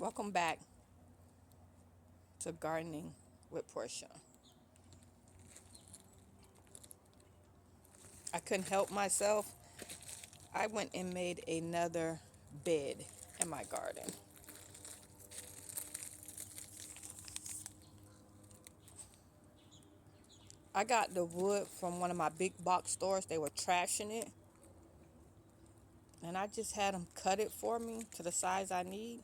Welcome back to Gardening with Portia. I couldn't help myself. I went and made another bed in my garden. I got the wood from one of my big box stores. They were trashing it. And I just had them cut it for me to the size I need.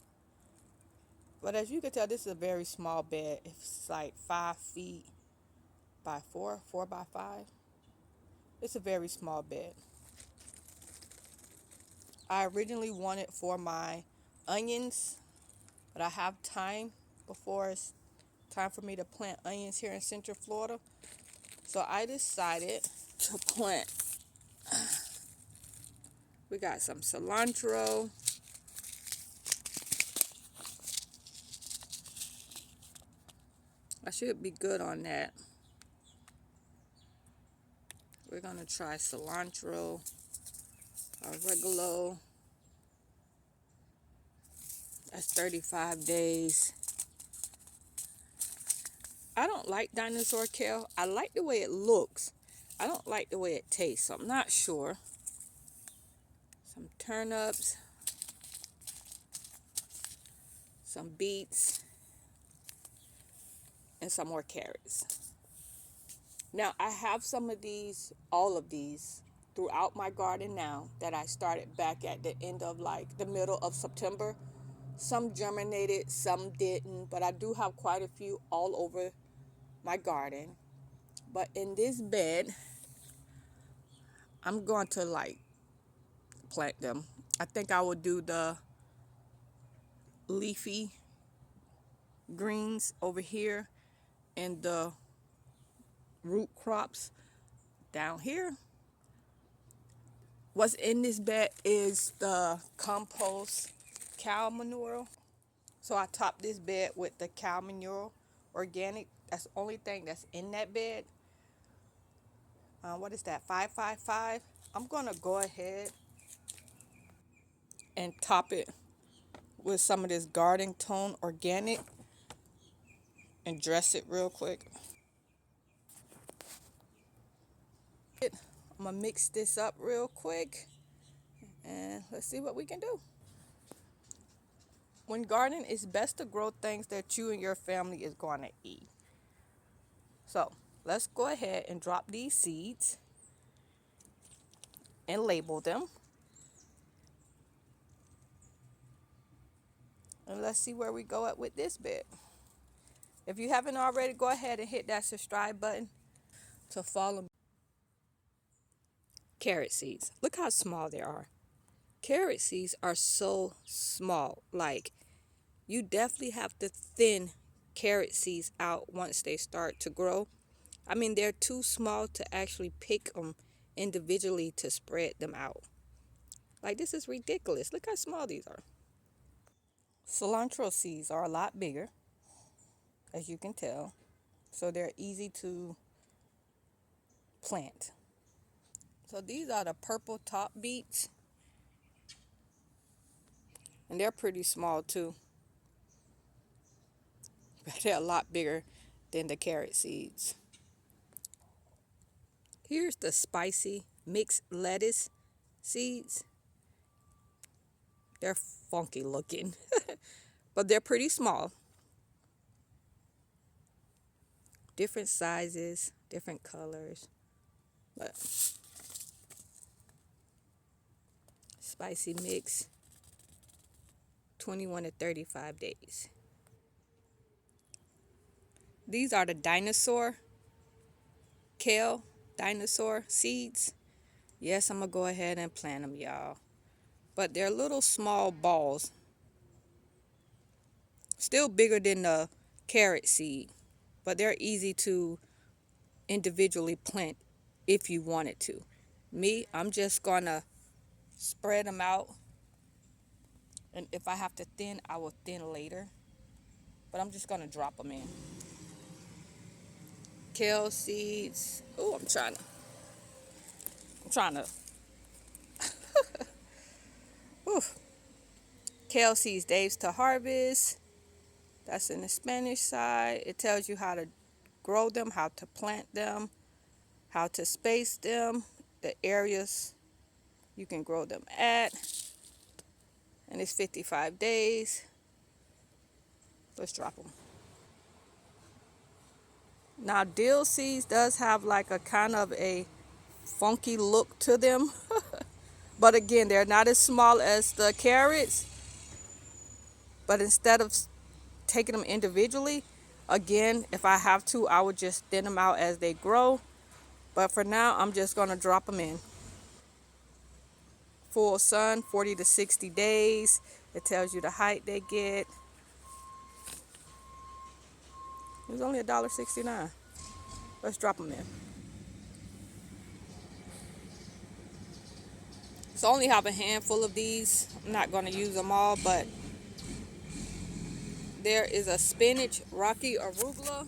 But as you can tell, this is a very small bed. It's like 5 feet by 4 by 5. It's a very small bed. I originally wanted for my onions, but I have time before it's time for me to plant onions here in Central Florida. So I decided to plant. We got some cilantro. I should be good on that. We're gonna try cilantro, oregano. That's 35 days. I don't like dinosaur kale. I like the way it looks. I don't like the way it tastes, so I'm not sure. Some turnips, some beets, and some more carrots. Now, I have some of these, all of these, throughout my garden now that I started back at the end of like the middle of September. Some germinated, some didn't, but I do have quite a few all over my garden. But in this bed, I'm going to like plant them. I think I will do the leafy greens over here and the root crops down here. What's in this bed is the compost cow manure. So I topped this bed with the cow manure organic. That's the only thing that's in that bed. What is that? 555. I'm going to go ahead and top it with some of this Garden Tone organic and dress it real quick. I'm going to mix this up real quick and let's see what we can do. When gardening, it's best to grow things that you and your family is going to eat. So let's go ahead and drop these seeds and label them. And let's see where we go at with this bit. If you haven't already, go ahead and hit that subscribe button to follow me. Carrot seeds. Look how small they are. Carrot seeds are so small. Like, you definitely have to thin carrot seeds out once they start to grow. I mean, they're too small to actually pick them individually to spread them out. Like, this is ridiculous. Look how small these are. Cilantro seeds are a lot bigger, as you can tell. So they're easy to plant. So these are the purple top beets. And they're pretty small too. But they're a lot bigger than the carrot seeds. Here's the spicy mixed lettuce seeds. They're funky looking, but they're pretty small. Different sizes, different colors. But spicy mix, 21 to 35 days. These are the dinosaur kale dinosaur seeds. Yes, I'm going to go ahead and plant them, y'all. But they're little small balls. Still bigger than the carrot seed. But they're easy to individually plant if you wanted to. Me, I'm just going to spread them out. And if I have to thin, I will thin later. But I'm just going to drop them in. Kale seeds. Oh, I'm trying to. Oof. Kale seeds, days to harvest. That's in the Spanish side. It tells you how to grow them, how to plant them, how to space them, the areas you can grow them at. And it's 55 days. Let's drop them. Now, dill seeds does have like a kind of a funky look to them. But again, they're not as small as the carrots. But instead of taking them individually, again, if I have to, I would just thin them out as they grow. But for now, I'm just going to drop them in. Full sun, 40 to 60 days. It tells you the height they get. It was only $1.69. Let's drop them in. So I only have a handful of these. I'm not going to use them all, but there is a spinach rocky arugula,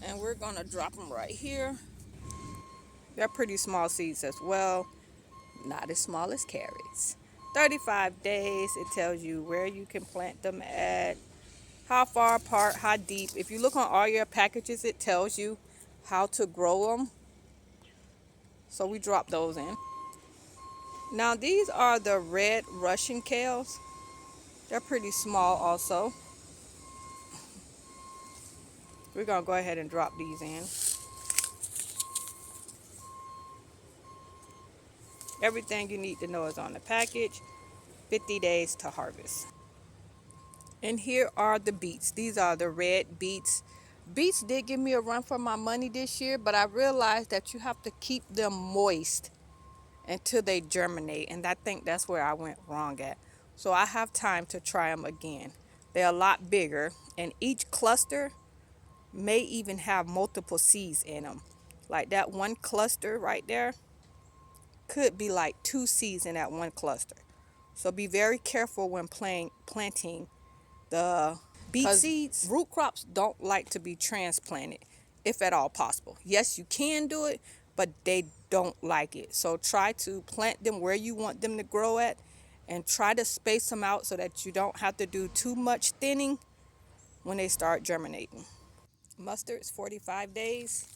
and we're going to drop them right here. They're pretty small seeds as well, not as small as carrots. 35 days. It tells you where you can plant them at, how far apart, how deep. If you look on all your packages, it tells you how to grow them. So we drop those in. Now these are the red Russian kales. They're pretty small also. We're going to go ahead and drop these in. Everything you need to know is on the package. 50 days to harvest. And here are the beets. These are the red beets. Beets did give me a run for my money this year, but I realized that you have to keep them moist until they germinate, and I think that's where I went wrong at. So I have time to try them again. They're a lot bigger, and each cluster may even have multiple seeds in them. Like that one cluster right there could be like 2 seeds in that one cluster. So be very careful when planting the beet seeds. Root crops don't like to be transplanted, if at all possible. Yes, you can do it, but they don't like it. So try to plant them where you want them to grow at, and try to space them out so that you don't have to do too much thinning when they start germinating. Mustard is 45 days.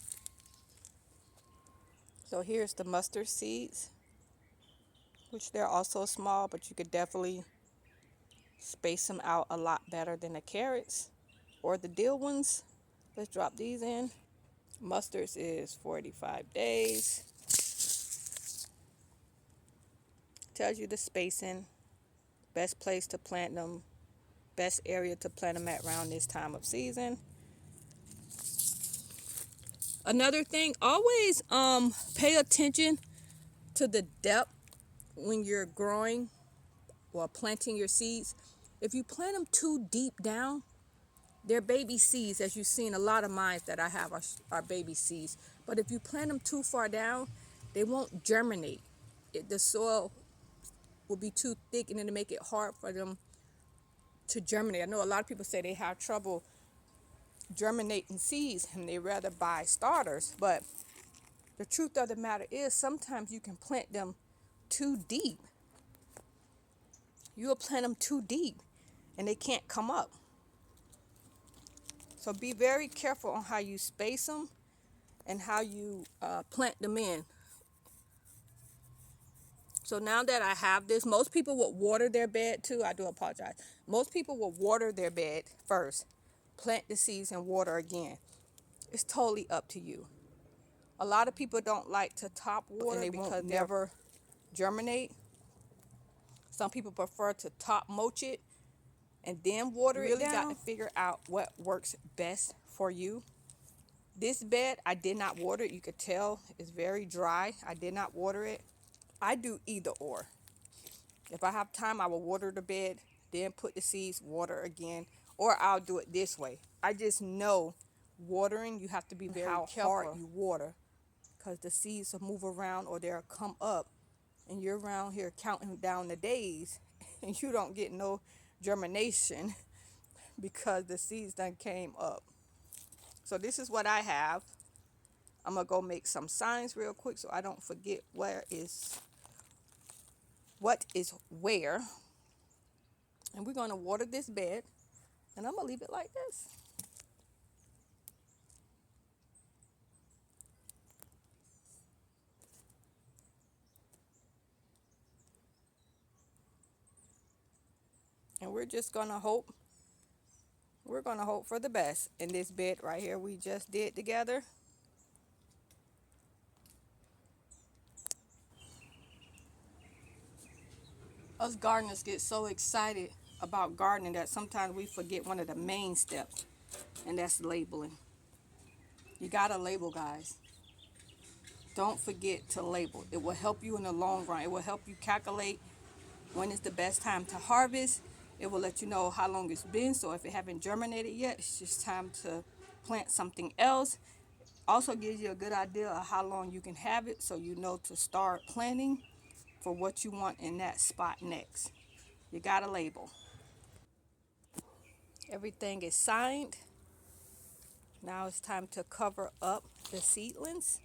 So here's the mustard seeds, which they're also small, but you could definitely space them out a lot better than the carrots or the dill ones. Let's drop these in. Mustards is 45 days. Tells you the spacing, best place to plant them, best area to plant them at around this time of season. Another thing, always pay attention to the depth when you're growing or planting your seeds. If you plant them too deep down, they're baby seeds. As you've seen, a lot of mine that I have are baby seeds. But if you plant them too far down, they won't germinate. The soil will be too thick, and it'll make it hard for them to germinate. I know a lot of people say they have trouble germinating seeds and they rather buy starters, but the truth of the matter is sometimes you can plant them too deep. You'll plant them too deep and they can't come up. So be very careful on how you space them and how you plant them in. So now that I have this, most people will water their bed too. I do apologize. Most people will water their bed first, plant the seeds and water again. It's totally up to you. A lot of people don't like to top water and they won't never germinate. Some people prefer to top mulch it and then water it down. You really got to figure out what works best for you. This bed, I did not water it. You could tell it's very dry. I did not water it. I do either or. If I have time, I will water the bed, then put the seeds, water again, or I'll do it this way. I just know watering, you have to be very careful how hard you water, because the seeds will move around or they'll come up, and you're around here counting down the days, and you don't get no germination because the seeds done came up. So this is what I have. I'm going to go make some signs real quick so I don't forget what is where. And we're going to water this bed. And I'm going to leave it like this. And we're just going to hope. We're going to hope for the best in this bed right here we just did together. Us gardeners get so excited about gardening that sometimes we forget one of the main steps, and that's labeling. You gotta label, guys. Don't forget to label. It will help you in the long run. It will help you calculate when is the best time to harvest. It will let you know how long it's been, so if it haven't germinated yet, it's just time to plant something else. Also gives you a good idea of how long you can have it, so you know to start planting for what you want in that spot next. You gotta label. Everything is signed. Now it's time to cover up the seedlings.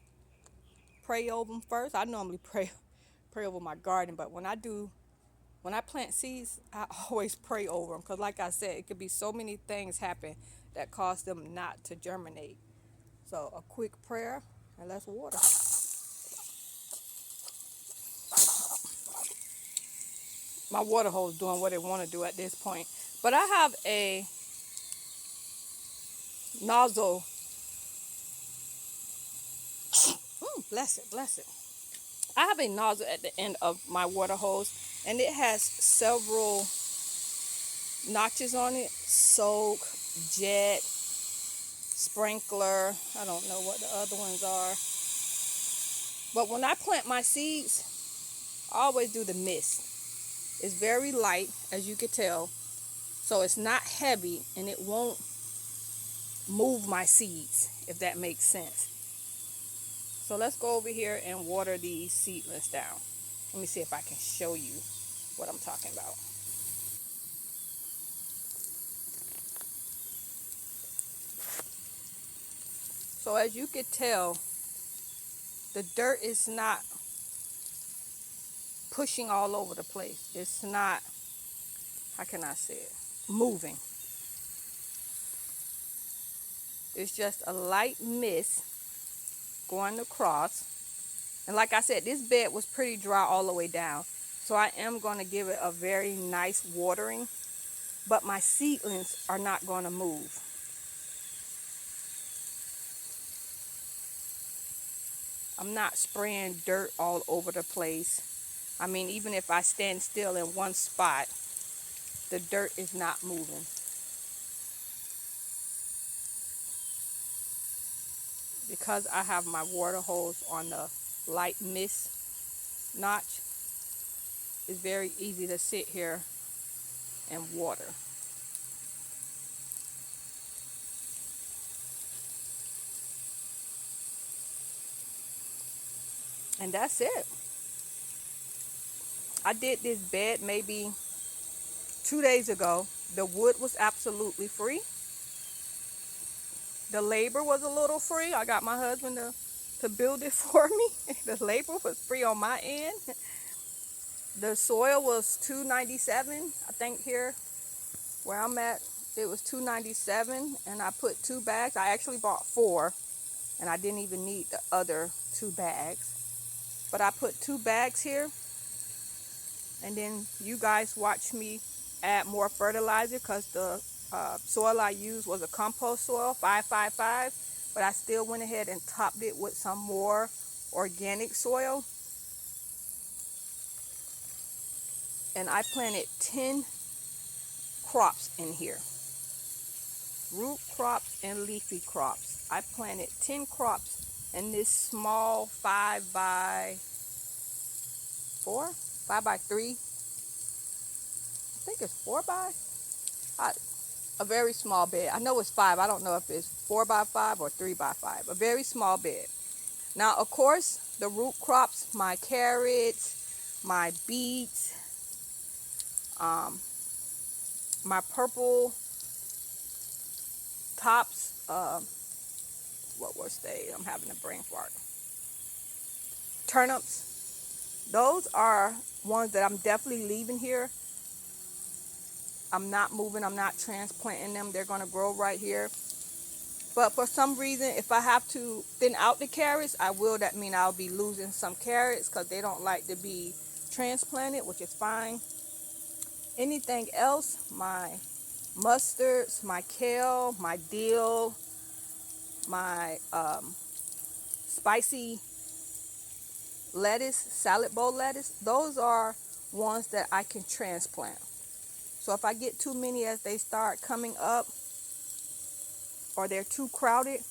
Pray over them first. I normally pray over my garden, but when I plant seeds, I always pray over them, because like I said, it could be so many things happen that cause them not to germinate. So a quick prayer, and let's water. My water hose doing what it want to do at this point. But I have a nozzle. Bless it, bless it. I have a nozzle at the end of my water hose, and it has several notches on it. Soak, jet, sprinkler. I don't know what the other ones are. But when I plant my seeds, I always do the mist. It's very light, as you can tell. So it's not heavy, and it won't move my seeds, if that makes sense. So let's go over here and water these seedlings down. Let me see if I can show you what I'm talking about. So as you can tell, the dirt is not pushing all over the place. It's not, how can I say it, moving. It's just a light mist going across. And like I said, this bed was pretty dry all the way down. So I am going to give it a very nice watering. But my seedlings are not going to move. I'm not spraying dirt all over the place. I mean, even if I stand still in one spot, the dirt is not moving. Because I have my water hose on the light mist notch, it's very easy to sit here and water. And that's it. I did this bed maybe 2 days ago. The wood was absolutely free. The labor was a little free. I got my husband to build it for me. The labor was free on my end. The soil was $2.97. I think here where I'm at, it was $2.97, and I put 2 bags. I actually bought 4, and I didn't even need the other 2 bags. But I put 2 bags here, and then you guys watch me add more fertilizer, because the soil I used was a compost soil, 555, but I still went ahead and topped it with some more organic soil. And I planted 10 crops in here. Root crops and leafy crops. I planted 10 crops in this small 5 by 4, 5 by 3. I think it's 4 by, a very small bed. I know it's 5. I don't know if it's 4 by 5 or 3 by 5. A very small bed. Now, of course, the root crops, my carrots, my beets, my purple tops, what was they? I'm having a brain fart. Turnips. Those are ones that I'm definitely leaving here. I'm not moving, I'm not transplanting them. They're going to grow right here. But for some reason, if I have to thin out the carrots, I will. That means I'll be losing some carrots because they don't like to be transplanted, which is fine. Anything else, my mustards, my kale, my dill, my spicy lettuce, salad bowl lettuce, those are ones that I can transplant. So if I get too many as they start coming up or they're too crowded,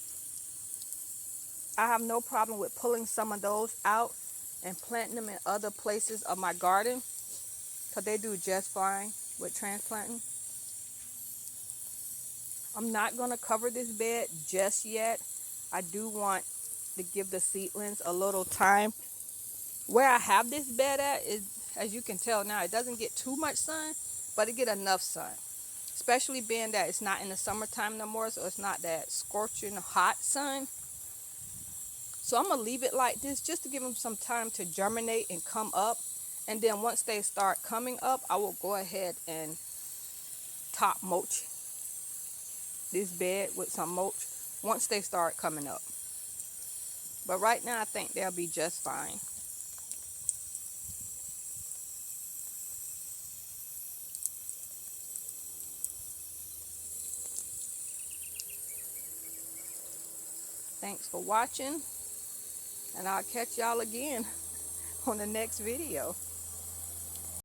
I have no problem with pulling some of those out and planting them in other places of my garden because they do just fine with transplanting. I'm not going to cover this bed just yet. I do want to give the seedlings a little time. Where I have this bed at is, as you can tell now, it doesn't get too much sun, but it get enough sun. Especially being that it's not in the summertime no more, so it's not that scorching hot sun. So I'm going to leave it like this just to give them some time to germinate and come up. And then once they start coming up, I will go ahead and top mulch this bed with some mulch once they start coming up. But right now I think they'll be just fine. Thanks for watching, and I'll catch y'all again on the next video.